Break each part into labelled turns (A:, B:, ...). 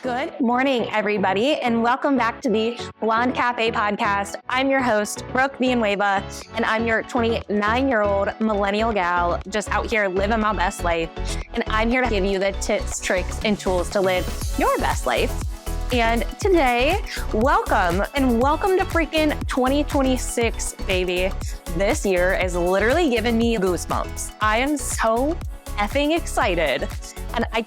A: Good morning, everybody, and welcome back to the Blonde Cafe podcast. I'm your host, Brooke Villanueva, and I'm your 29-year-old millennial gal just out here living my best life. And I'm here to give you the tips, tricks, and tools to live your best life. And today, welcome to freaking 2026, baby. This year is literally giving me goosebumps. I am so effing excited. And I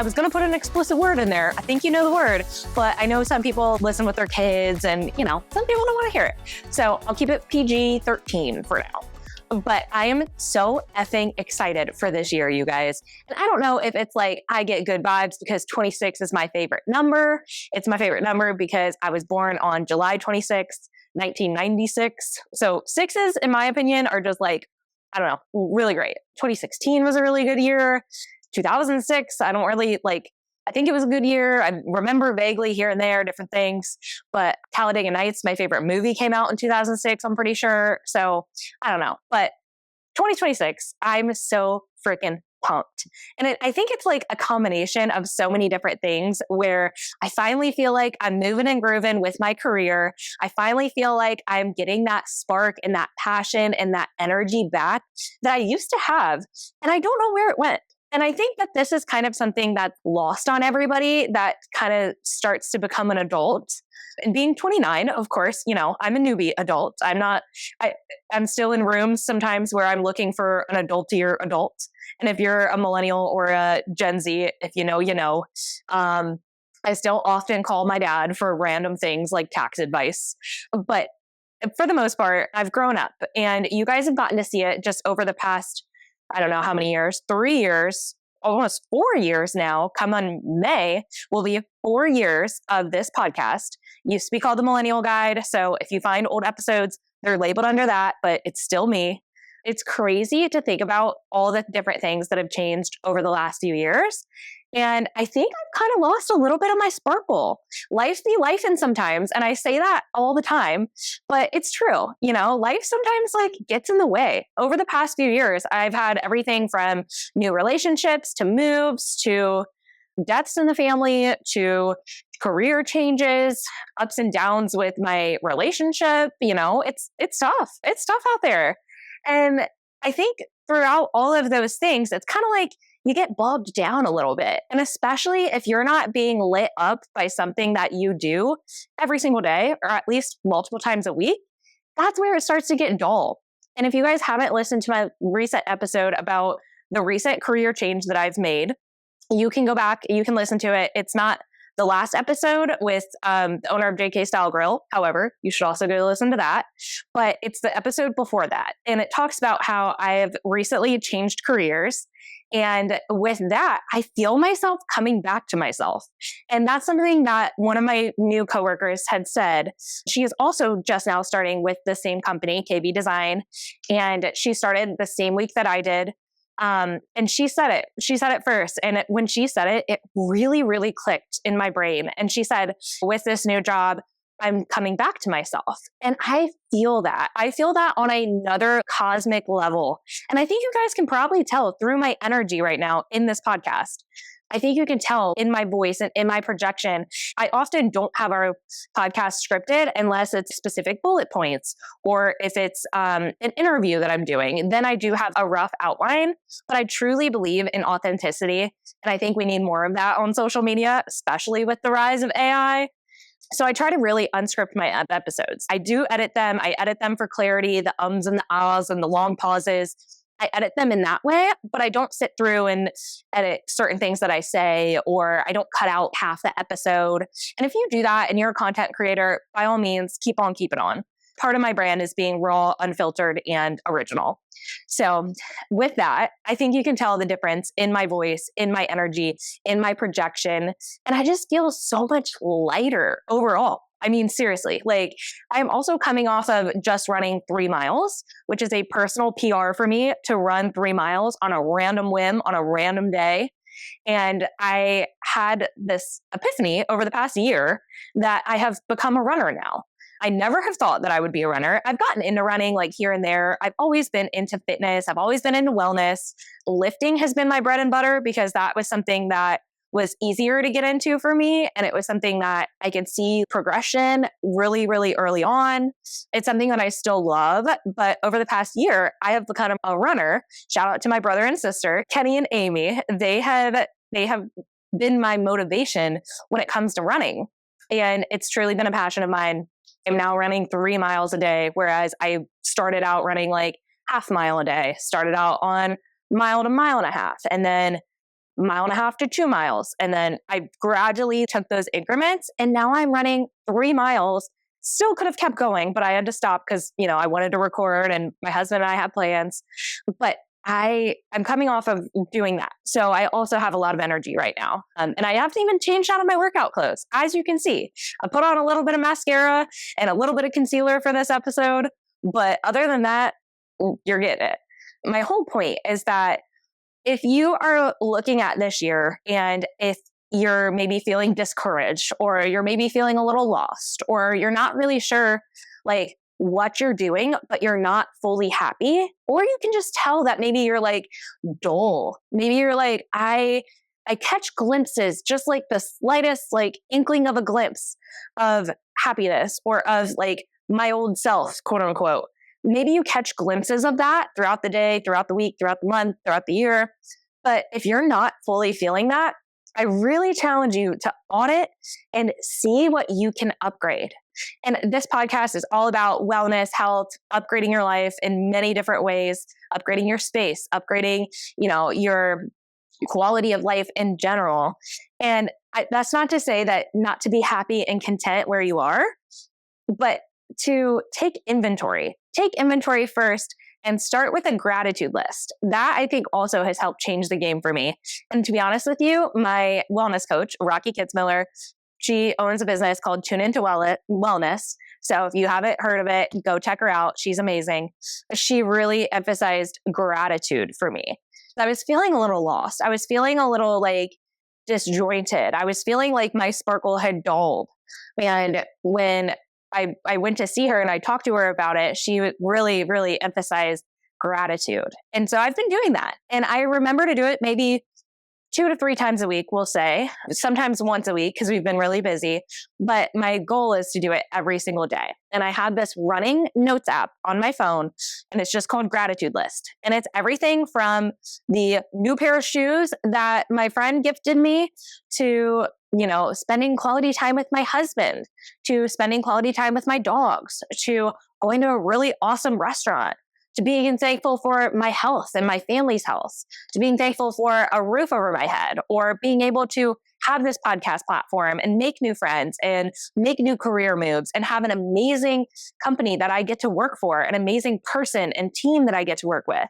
A: was going to put an explicit word in there. I think you know the word, but I know some people listen with their kids and, some people don't want to hear it. So I'll keep it PG-13 for now. But I am so effing excited for this year, you guys. And I don't know if it's like I get good vibes because 26 is my favorite number. It's my favorite number because I was born on July 26th, 1996. So sixes, in my opinion, are just like, I don't know, really great. 2016 was a really good year. 2006, I think it was a good year. I remember vaguely here and there different things, but Talladega Nights, my favorite movie, came out in 2006, I'm pretty sure. So I don't know, but 2026, I'm so freaking pumped. And I think it's like a combination of so many different things where I finally feel like I'm moving and grooving with my career. I finally feel like I'm getting that spark and that passion and that energy back that I used to have. And I don't know where it went. And I think that this is kind of something that's lost on everybody that kind of starts to become an adult. And being 29, of course, I'm a newbie adult. I'm still in rooms sometimes where I'm looking for an adultier adult. And if you're a millennial or a Gen Z, if you know, you know. I still often call my dad for random things like tax advice. But for the most part, I've grown up and you guys have gotten to see it just over the past, I don't know how many years, 3 years, almost 4 years now. Come on May will be 4 years of this podcast. Used to be called the Millennial Guide. So if you find old episodes, they're labeled under that, but it's still me. It's crazy to think about all the different things that have changed over the last few years. And I think I've kind of lost a little bit of my sparkle. Life be lifing sometimes. And I say that all the time, but it's true. Life sometimes gets in the way. Over the past few years, I've had everything from new relationships to moves to deaths in the family to career changes, ups and downs with my relationship. It's tough. It's tough out there. And I think throughout all of those things, it's kind of like you get bogged down a little bit. And especially if you're not being lit up by something that you do every single day, or at least multiple times a week, that's where it starts to get dull. And if you guys haven't listened to my recent episode about the recent career change that I've made, you can go back, you can listen to it. It's not the last episode with the owner of JK Style Grill. However, you should also go listen to that. But it's the episode before that. And it talks about how I have recently changed careers. And with that, I feel myself coming back to myself. And that's something that one of my new coworkers had said. She is also just now starting with the same company, KB Design. And she started the same week that I did. And she said it first. And when she said it, it really, really clicked in my brain. And she said, with this new job, I'm coming back to myself. And I feel that. I feel that on another cosmic level. And I think you guys can probably tell through my energy right now in this podcast. I think you can tell in my voice and in my projection. I often don't have our podcast scripted unless it's specific bullet points or if it's an interview that I'm doing. Then I do have a rough outline, but I truly believe in authenticity. And I think we need more of that on social media, especially with the rise of AI. So I try to really unscript my episodes. I do edit them. I edit them for clarity, the ums and the ahs and the long pauses. I edit them in that way, but I don't sit through and edit certain things that I say, or I don't cut out half the episode. And if you do that and you're a content creator, by all means, keep on keeping on. Part of my brand is being raw, unfiltered, and original. So with that, I think you can tell the difference in my voice, in my energy, in my projection. And I just feel so much lighter overall. I mean, seriously, I'm also coming off of just running 3 miles, which is a personal PR for me to run 3 miles on a random whim on a random day. And I had this epiphany over the past year that I have become a runner now. I never have thought that I would be a runner. I've gotten into running here and there. I've always been into fitness. I've always been into wellness. Lifting has been my bread and butter because that was something that was easier to get into for me. And it was something that I could see progression really, really early on. It's something that I still love. But over the past year, I have become a runner. Shout out to my brother and sister, Kenny and Amy. They have been my motivation when it comes to running. And it's truly been a passion of mine. I'm now running 3 miles a day, whereas I started out running like half mile a day, started out on mile to mile and a half, and then mile and a half to 2 miles. And then I gradually took those increments, and now I'm running 3 miles. Still could have kept going, but I had to stop because, I wanted to record and my husband and I had plans. But I'm coming off of doing that. So I also have a lot of energy right now. And I haven't even changed out of my workout clothes. As you can see, I put on a little bit of mascara and a little bit of concealer for this episode. But other than that, you're getting it. My whole point is that if you are looking at this year and if you're maybe feeling discouraged or you're maybe feeling a little lost or you're not really sure like what you're doing, but you're not fully happy, or you can just tell that maybe you're like dull. Maybe you're like, I catch glimpses, just like the slightest like inkling of a glimpse of happiness or of like my old self, quote unquote. Maybe you catch glimpses of that throughout the day, throughout the week, throughout the month, throughout the year. But if you're not fully feeling that, I really challenge you to audit and see what you can upgrade. And this podcast is all about wellness, health, upgrading your life in many different ways, upgrading your space, upgrading, your quality of life in general. And that's not to say that not to be happy and content where you are, but to take inventory. Take inventory first and start with a gratitude list. That I think also has helped change the game for me. And to be honest with you, my wellness coach, Rocky Kitzmiller, she owns a business called Tune Into Wellness. So if you haven't heard of it, go check her out. She's amazing. She really emphasized gratitude for me. I was feeling a little lost. I was feeling a little like disjointed. I was feeling like my sparkle had dulled. And when I went to see her and I talked to her about it, she really, really emphasized gratitude. And so I've been doing that. And I remember to do it maybe 2 to 3 times a week, we'll say, sometimes once a week because we've been really busy. But my goal is to do it every single day. And I have this running notes app on my phone, and it's just called Gratitude List. And it's everything from the new pair of shoes that my friend gifted me to spending quality time with my husband, to spending quality time with my dogs, to going to a really awesome restaurant, to being thankful for my health and my family's health, to being thankful for a roof over my head, or being able to have this podcast platform and make new friends and make new career moves and have an amazing company that I get to work for, an amazing person and team that I get to work with.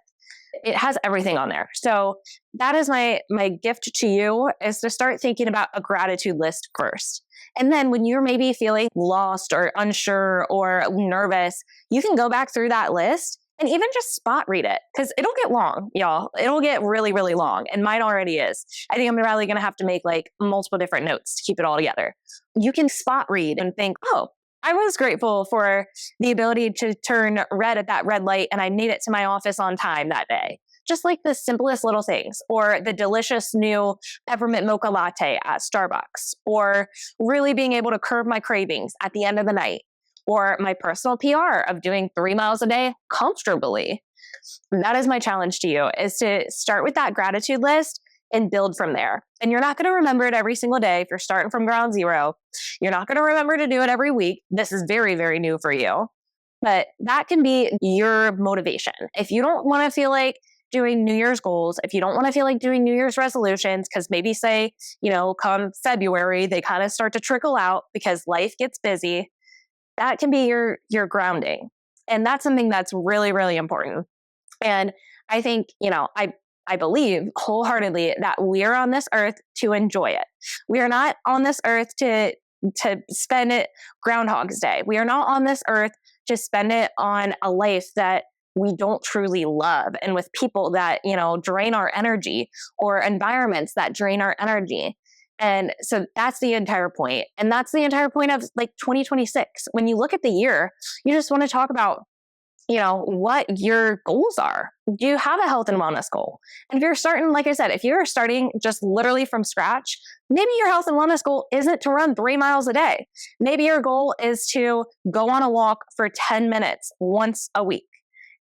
A: It has everything on there. So that is my gift to you, is to start thinking about a gratitude list first. And then when you're maybe feeling lost or unsure or nervous, you can go back through that list and even just spot read it, because it'll get long, y'all. It'll get really, really long. And mine already is. I think I'm probably going to have to make like multiple different notes to keep it all together. You can spot read and think, oh, I was grateful for the ability to turn red at that red light and I made it to my office on time that day. Just like the simplest little things, or the delicious new peppermint mocha latte at Starbucks, or really being able to curb my cravings at the end of the night, or my personal PR of doing 3 miles a day comfortably. That is my challenge to you, is to start with that gratitude list and build from there. And you're not going to remember it every single day if you're starting from ground zero. You're not going to remember to do it every week. This is very, very new for you. But that can be your motivation. If you don't want to feel like doing New Year's goals, if you don't want to feel like doing New Year's resolutions, because maybe say, come February, they kind of start to trickle out because life gets busy, that can be your grounding. And that's something that's really, really important. And I think, I believe wholeheartedly that we are on this earth to enjoy it. We are not on this earth to spend it Groundhog's Day. We are not on this earth to spend it on a life that we don't truly love and with people that, drain our energy, or environments that drain our energy. And so that's the entire point. And that's the entire point of like 2026. When you look at the year, you just want to talk about what your goals are. Do you have a health and wellness goal? And if you're starting, like I said, if you're starting just literally from scratch, maybe your health and wellness goal isn't to run 3 miles a day. Maybe your goal is to go on a walk for 10 minutes once a week.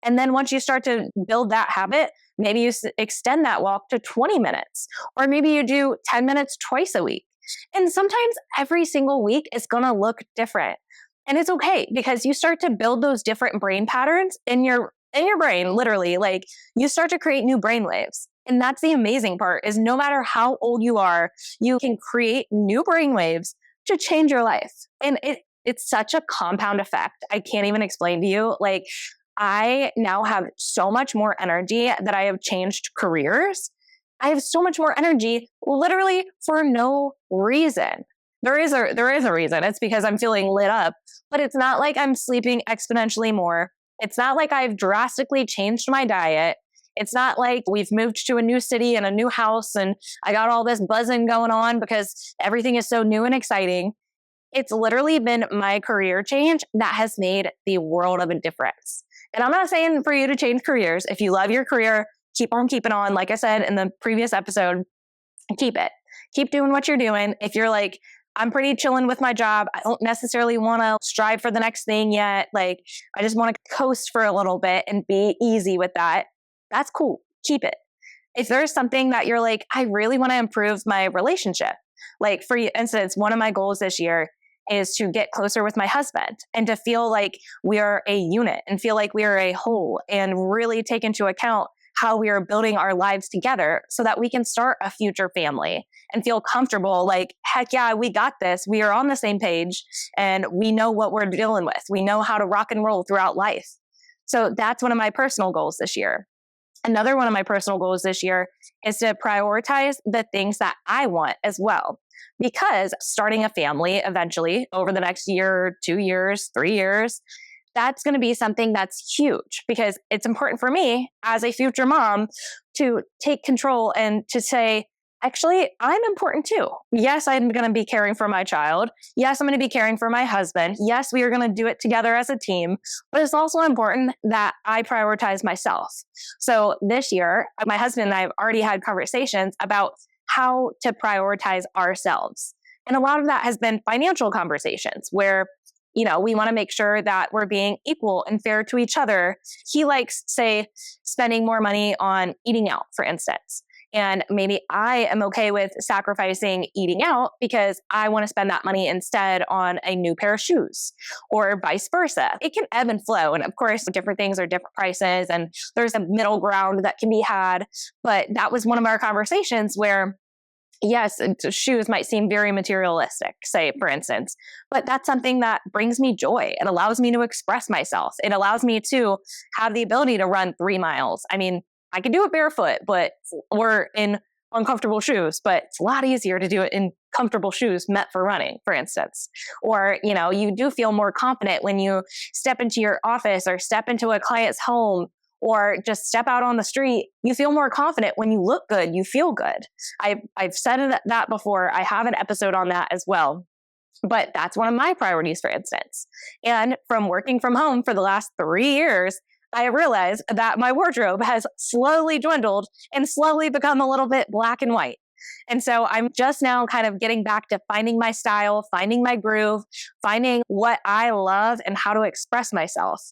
A: And then once you start to build that habit, maybe you extend that walk to 20 minutes, or maybe you do 10 minutes twice a week. And sometimes every single week is going to look different. And it's okay, because you start to build those different brain patterns in your brain, literally. Like, you start to create new brain waves. And that's the amazing part, is no matter how old you are, you can create new brain waves to change your life. And it's such a compound effect. I can't even explain to you. Like, I now have so much more energy that I have changed careers. I have so much more energy literally for no reason. There is a reason. It's because I'm feeling lit up, but it's not like I'm sleeping exponentially more. It's not like I've drastically changed my diet. It's not like we've moved to a new city and a new house and I got all this buzzing going on because everything is so new and exciting. It's literally been my career change that has made the world of a difference. And I'm not saying for you to change careers. If you love your career, keep on keeping on. Like I said in the previous episode, keep it. Keep doing what you're doing. If you're like, I'm pretty chilling with my job, I don't necessarily want to strive for the next thing yet. Like, I just want to coast for a little bit and be easy with that. That's cool. Keep it. If there's something that you're like, I really want to improve my relationship. Like, for instance, one of my goals this year is to get closer with my husband and to feel like we are a unit and feel like we are a whole, and really take into account how we are building our lives together so that we can start a future family and feel comfortable. Like, heck yeah, we got this. We are on the same page and we know what we're dealing with. We know how to rock and roll throughout life. So that's one of my personal goals this year. Another one of my personal goals this year is to prioritize the things that I want as well. Because starting a family eventually over the next year, 2 years, 3 years, that's going to be something that's huge, because it's important for me as a future mom to take control and to say, actually, I'm important too. Yes, I'm going to be caring for my child. Yes, I'm going to be caring for my husband. Yes, we are going to do it together as a team, but it's also important that I prioritize myself. So this year, my husband and I have already had conversations about how to prioritize ourselves. And a lot of that has been financial conversations where we want to make sure that we're being equal and fair to each other. He likes, say, spending more money on eating out, for instance. And maybe I am okay with sacrificing eating out because I want to spend that money instead on a new pair of shoes, or vice versa. It can ebb and flow. And of course, different things are different prices and there's a middle ground that can be had. But that was one of our conversations where, yes, shoes might seem very materialistic, say, for instance, but that's something that brings me joy. It allows me to express myself. It allows me to have the ability to run 3 miles. I mean, I can do it barefoot, or in uncomfortable shoes, but it's a lot easier to do it in comfortable shoes meant for running, for instance. Or, you do feel more confident when you step into your office or step into a client's home, or just step out on the street. You feel more confident when you look good, you feel good. I've said that before. I have an episode on that as well. But that's one of my priorities, for instance. And from working from home for the last 3 years, I realized that my wardrobe has slowly dwindled and slowly become a little bit black and white. And so I'm just now kind of getting back to finding my style, finding my groove, finding what I love and how to express myself.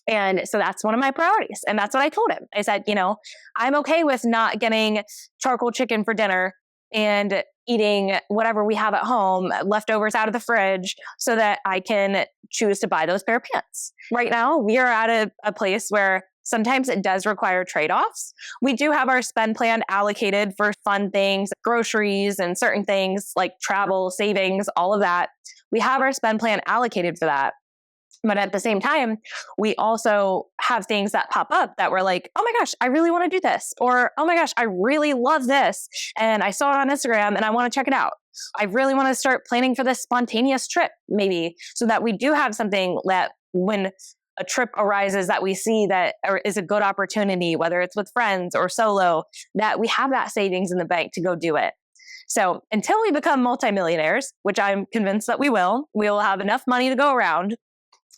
A: And so that's one of my priorities. And that's what I told him. I said, I'm okay with not getting charcoal chicken for dinner and eating whatever we have at home, leftovers out of the fridge, so that I can choose to buy those pair of pants. Right now, we are at a place where sometimes it does require trade-offs. We do have our spend plan allocated for fun things, groceries, and certain things like travel, savings, all of that. We have our spend plan allocated for that. But at the same time, we also have things that pop up that we're like, oh my gosh, I really want to do this. Or, oh my gosh, I really love this. And I saw it on Instagram and I want to check it out. I really want to start planning for this spontaneous trip, maybe, so that we do have something that when a trip arises that we see that is a good opportunity, whether it's with friends or solo, that we have that savings in the bank to go do it. So until we become multimillionaires, which I'm convinced that we will have enough money to go around.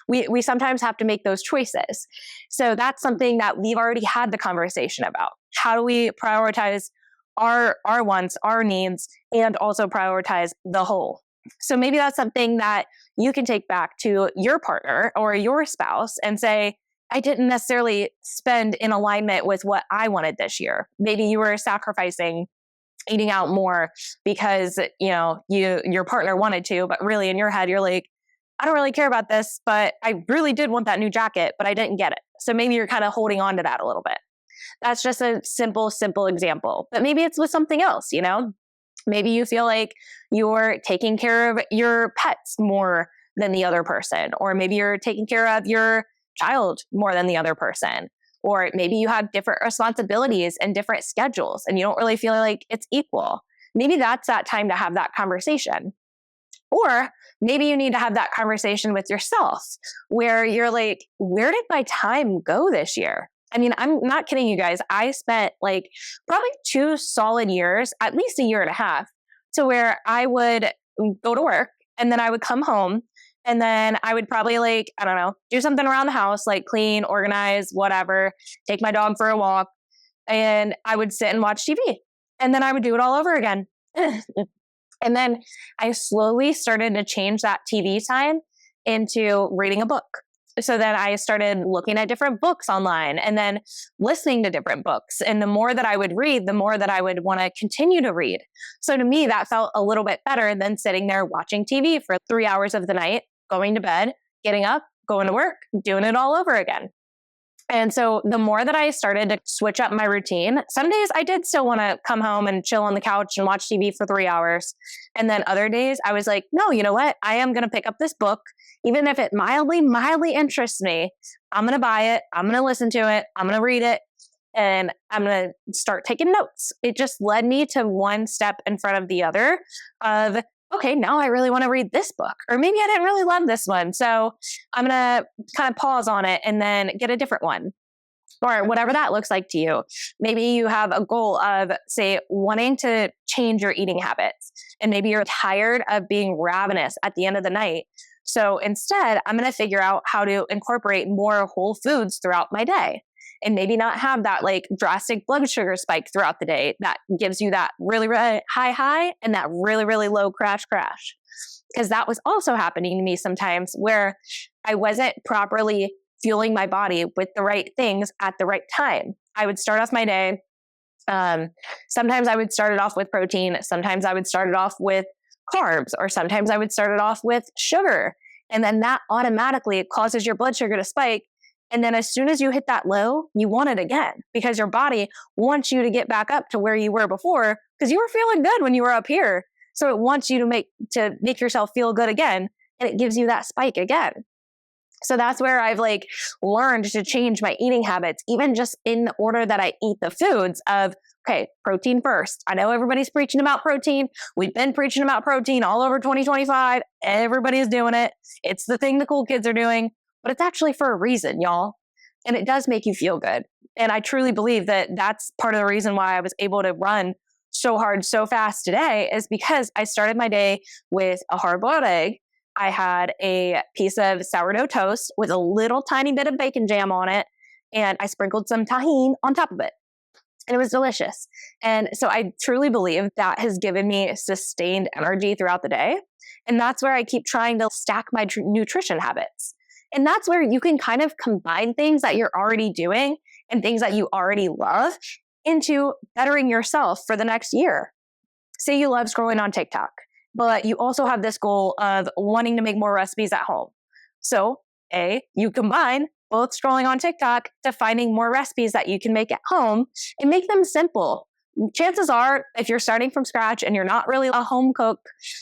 A: We sometimes have to make those choices. So that's something that we've already had the conversation about. How do we prioritize our wants, our needs, and also prioritize the whole? So maybe that's something that you can take back to your partner or your spouse and say, I didn't necessarily spend in alignment with what I wanted this year. Maybe you were sacrificing eating out more because, your partner wanted to, but really in your head, you're like, I don't really care about this, but I really did want that new jacket, but I didn't get it. So maybe you're kind of holding on to that a little bit. That's just a simple example, but maybe it's with something else, Maybe you feel like you're taking care of your pets more than the other person, or maybe you're taking care of your child more than the other person, or maybe you have different responsibilities and different schedules and you don't really feel like it's equal. Maybe that's that time to have that conversation. Or maybe you need to have that conversation with yourself where you're like, where did my time go this year? I mean, I'm not kidding you guys. I spent like probably 2 solid years, at least a year and a half, to where I would go to work and then I would come home and then I would probably do something around the house, like clean, organize, whatever, take my dog for a walk, and I would sit and watch TV. And then I would do it all over again. And then I slowly started to change that TV time into reading a book. So then I started looking at different books online and then listening to different books. And the more that I would read, the more that I would want to continue to read. So to me, that felt a little bit better than sitting there watching TV for 3 hours of the night, going to bed, getting up, going to work, doing it all over again. And so the more that I started to switch up my routine, some days I did still want to come home and chill on the couch and watch TV for 3 hours. And then other days I was like, no, you know what? I am going to pick up this book. Even if it mildly interests me, I'm going to buy it. I'm going to listen to it. I'm going to read it. And I'm going to start taking notes. It just led me to one step in front of the other of, okay, now I really want to read this book. Or maybe I didn't really love this one. So I'm going to kind of pause on it and then get a different one. Or whatever that looks like to you. Maybe you have a goal of, say, wanting to change your eating habits. And maybe you're tired of being ravenous at the end of the night. So instead, I'm going to figure out how to incorporate more whole foods throughout my day. And maybe not have that like drastic blood sugar spike throughout the day that gives you that really, really high and that really, really low crash. Because that was also happening to me sometimes where I wasn't properly fueling my body with the right things at the right time. I would start off my day. Sometimes I would start it off with protein. Sometimes I would start it off with carbs, or sometimes I would start it off with sugar. And then that automatically causes your blood sugar to spike. And then as soon as you hit that low, you want it again because your body wants you to get back up to where you were before because you were feeling good when you were up here. So it wants you to make yourself feel good again. And it gives you that spike again. So that's where I've learned to change my eating habits, even just in the order that I eat the foods of, okay, protein first. I know everybody's preaching about protein. We've been preaching about protein all over 2025. Everybody is doing it. It's the thing the cool kids are doing, but it's actually for a reason, y'all. And it does make you feel good. And I truly believe that that's part of the reason why I was able to run so hard, so fast today is because I started my day with a hard-boiled egg. I had a piece of sourdough toast with a little tiny bit of bacon jam on it, and I sprinkled some tahini on top of it. And it was delicious. And so I truly believe that has given me sustained energy throughout the day. And that's where I keep trying to stack my nutrition habits. And that's where you can kind of combine things that you're already doing and things that you already love into bettering yourself for the next year. Say you love scrolling on TikTok, but you also have this goal of wanting to make more recipes at home. So you combine both scrolling on TikTok to finding more recipes that you can make at home and make them simple. Chances are, if you're starting from scratch and you're not really a home cook,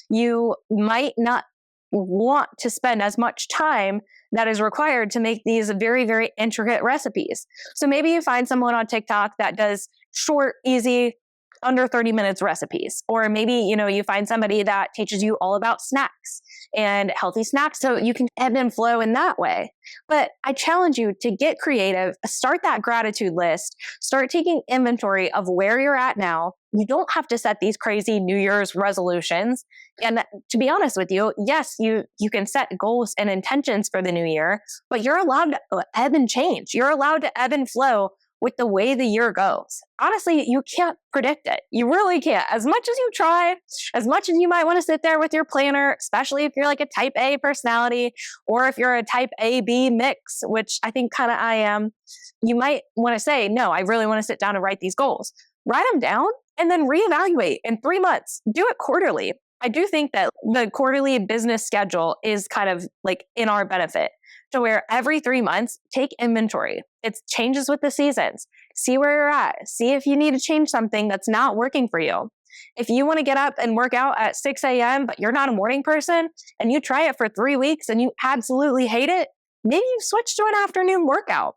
A: you might not want to spend as much time that is required to make these very, very intricate recipes. So maybe you find someone on TikTok that does short, easy, under 30 minutes recipes. Or maybe, you find somebody that teaches you all about snacks and healthy snacks so you can ebb and flow in that way. But I challenge you to get creative, start that gratitude list, start taking inventory of where you're at now, You don't have to set these crazy New Year's resolutions. And to be honest with you, yes, you can set goals and intentions for the new year, but you're allowed to ebb and change. You're allowed to ebb and flow with the way the year goes. Honestly, you can't predict it. You really can't. As much as you try, as much as you might want to sit there with your planner, especially if you're like a type A personality, or if you're a type A-B mix, which I think kind of I am, you might want to say, no, I really want to sit down and write these goals. Write them down and then reevaluate in 3 months. Do it quarterly. I do think that the quarterly business schedule is kind of like in our benefit, to where every 3 months, take inventory. It changes with the seasons. See where you're at. See if you need to change something that's not working for you. If you want to get up and work out at 6 a.m., but you're not a morning person, and you try it for 3 weeks and you absolutely hate it, maybe you switch to an afternoon workout.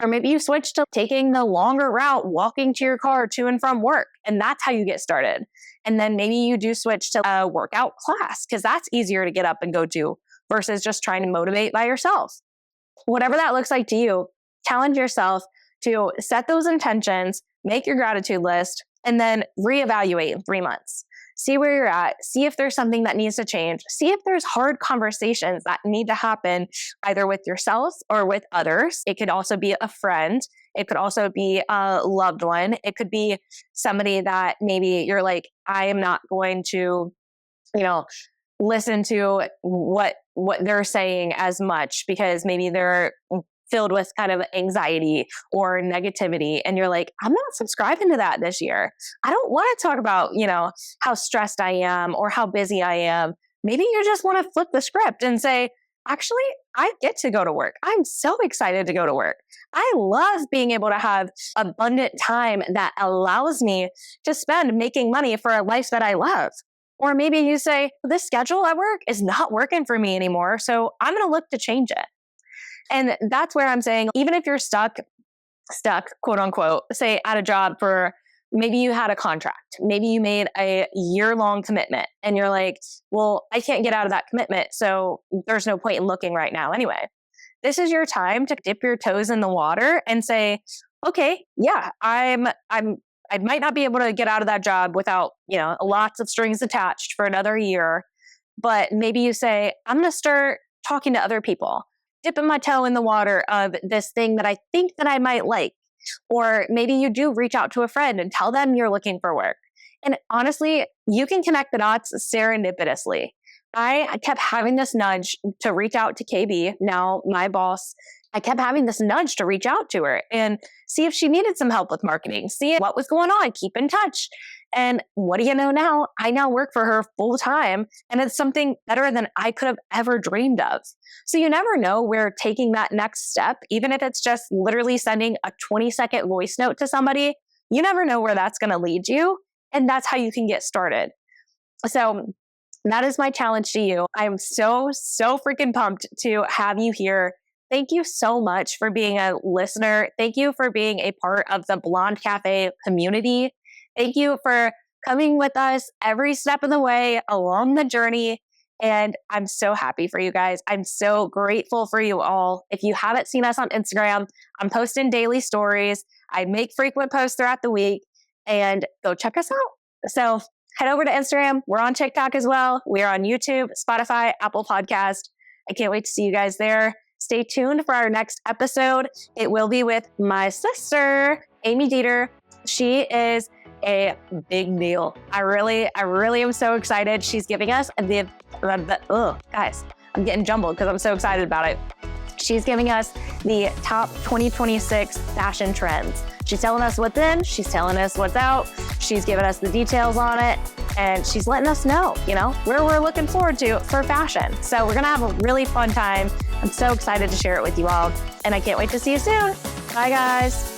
A: Or maybe you switch to taking the longer route, walking to your car to and from work, and that's how you get started. And then maybe you do switch to a workout class, because that's easier to get up and go to versus just trying to motivate by yourself. Whatever that looks like to you, challenge yourself to set those intentions, make your gratitude list, and then reevaluate in 3 months. See where you're at. See if there's something that needs to change. See if there's hard conversations that need to happen either with yourself or with others. It could also be a friend. It could also be a loved one. It could be somebody that maybe you're like, I am not going to, listen to what they're saying as much, because maybe they're filled with kind of anxiety or negativity. And you're like, I'm not subscribing to that this year. I don't want to talk about, how stressed I am or how busy I am. Maybe you just want to flip the script and say, actually, I get to go to work. I'm so excited to go to work. I love being able to have abundant time that allows me to spend making money for a life that I love. Or maybe you say, this schedule at work is not working for me anymore, so I'm going to look to change it. And that's where I'm saying, even if you're stuck, quote unquote, say at a job for, maybe you had a contract, maybe you made a year-long commitment and you're like, well, I can't get out of that commitment, so there's no point in looking right now anyway. This is your time to dip your toes in the water and say, okay, yeah, I might not be able to get out of that job without, lots of strings attached for another year, but maybe you say, I'm going to start talking to other people, dipping my toe in the water of this thing that I think that I might like. Or maybe you do reach out to a friend and tell them you're looking for work. And honestly, you can connect the dots serendipitously. I kept having this nudge to reach out to KB, now my boss. I kept having this nudge to reach out to her and see if she needed some help with marketing, see what was going on, keep in touch. And what do you know now? I now work for her full time, and it's something better than I could have ever dreamed of. So you never know where taking that next step, even if it's just literally sending a 20-second voice note to somebody, you never know where that's going to lead you. And that's how you can get started. So that is my challenge to you. I'm so freaking pumped to have you here. Thank you so much for being a listener. Thank you for being a part of the Blonde Cafe community. Thank you for coming with us every step of the way along the journey. And I'm so happy for you guys. I'm so grateful for you all. If you haven't seen us on Instagram, I'm posting daily stories. I make frequent posts throughout the week, and go check us out. So head over to Instagram. We're on TikTok as well. We're on YouTube, Spotify, Apple Podcast. I can't wait to see you guys there. Stay tuned for our next episode. It will be with my sister, Amy Dieter. She is a big deal. I really am so excited. She's giving us guys, I'm getting jumbled because I'm so excited about it. She's giving us the top 2026 fashion trends. She's telling us what's in, she's telling us what's out, she's giving us the details on it, and she's letting us know, where we're looking forward to for fashion. So we're gonna have a really fun time. I'm so excited to share it with you all, and I can't wait to see you soon. Bye, guys.